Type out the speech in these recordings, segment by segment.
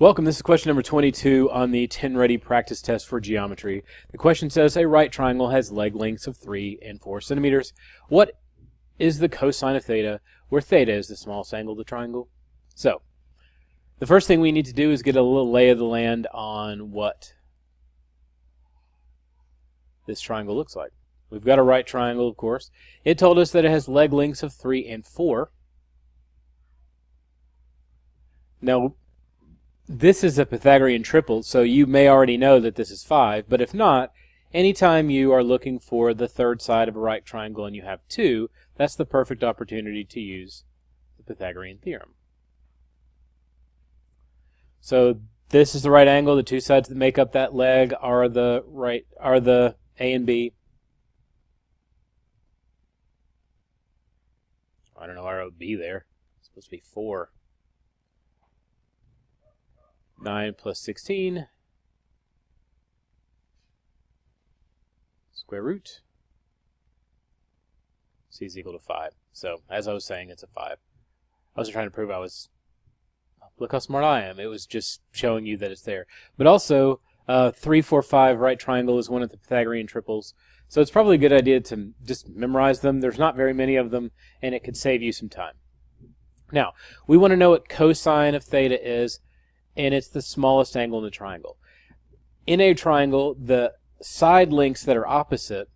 Welcome, this is question number 22 on the TNReady practice test for geometry. The question says a right triangle has leg lengths of 3 and 4 centimeters. What is the cosine of theta, where theta is the smallest angle of the triangle? So, the first thing we need to do is get a little lay of the land on what this triangle looks like. We've got a right triangle, of course. It told us that it has leg lengths of 3 and 4. Now, this is a Pythagorean triple, so you may already know that this is 5, but if not, anytime you are looking for the third side of a right triangle and you have 2, that's the perfect opportunity to use the Pythagorean theorem. So this is the right angle. The two sides that make up that leg are the A and B. I don't know why I wrote B there. It's supposed to be 4. 9 plus 16 square root c is equal to 5. So, as I was saying, it's a 5. I wasn't trying to prove look how smart I am. It was just showing you that it's there. But also, 3, 4, 5 right triangle is one of the Pythagorean triples. So it's probably a good idea to just memorize them. There's not very many of them, and it could save you some time. Now, we want to know what cosine of theta is, and it's the smallest angle in the triangle. In a triangle, the side lengths that are opposite,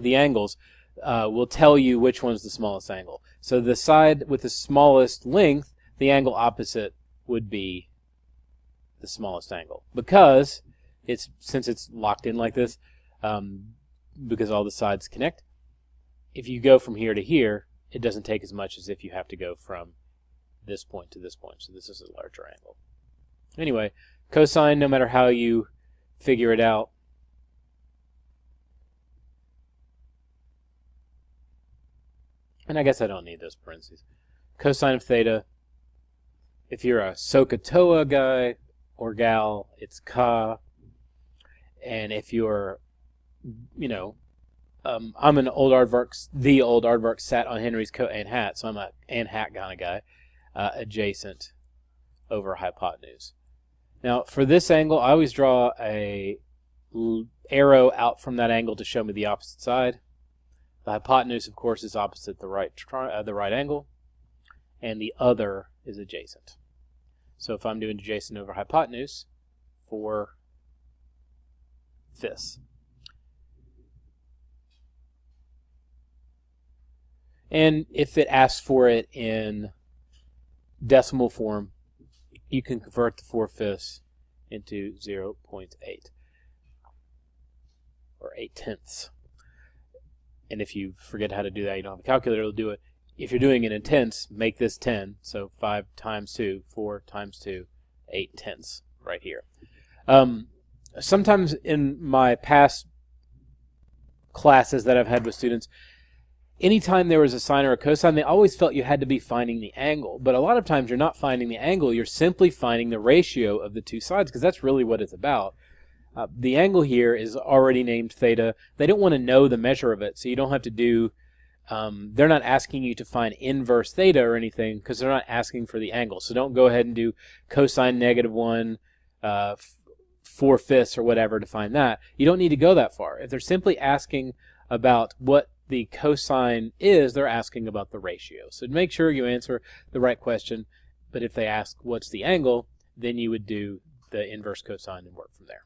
the angles, will tell you which one's the smallest angle. So the side with the smallest length, the angle opposite would be the smallest angle. Because, since it's locked in like this, because all the sides connect, if you go from here to here, it doesn't take as much as if you have to go from this point to this point. So this is a larger angle. Anyway, cosine, no matter how you figure it out, and I guess I don't need those parentheses. Cosine of theta, if you're a SOHCAHTOA guy or gal, it's ka. And if you're, I'm an old aardvark, the old aardvark sat on Henry's coat and hat, so I'm a and hat kind of guy, adjacent over hypotenuse. Now, for this angle, I always draw a arrow out from that angle to show me the opposite side. The hypotenuse, of course, is opposite the right angle, and the other is adjacent. So if I'm doing adjacent over hypotenuse for this. And if it asks for it in decimal form, you can convert the 4/5 into 0.8 or 8/10. And if you forget how to do that, you don't have a calculator, it'll do it. If you're doing it in tenths, make this 10. So 5 times 2, 4 times 2, 8/10 right here. Sometimes in my past classes that I've had with students, anytime there was a sine or a cosine, they always felt you had to be finding the angle. But a lot of times you're not finding the angle, you're simply finding the ratio of the two sides, because that's really what it's about. The angle here is already named theta. They don't want to know the measure of it, so you don't have to do, they're not asking you to find inverse theta or anything, because they're not asking for the angle. So don't go ahead and do cosine -1, 4/5 or whatever to find that. You don't need to go that far. If they're simply asking about what the cosine is, they're asking about the ratio. So make sure you answer the right question, but if they ask what's the angle, then you would do the inverse cosine and work from there.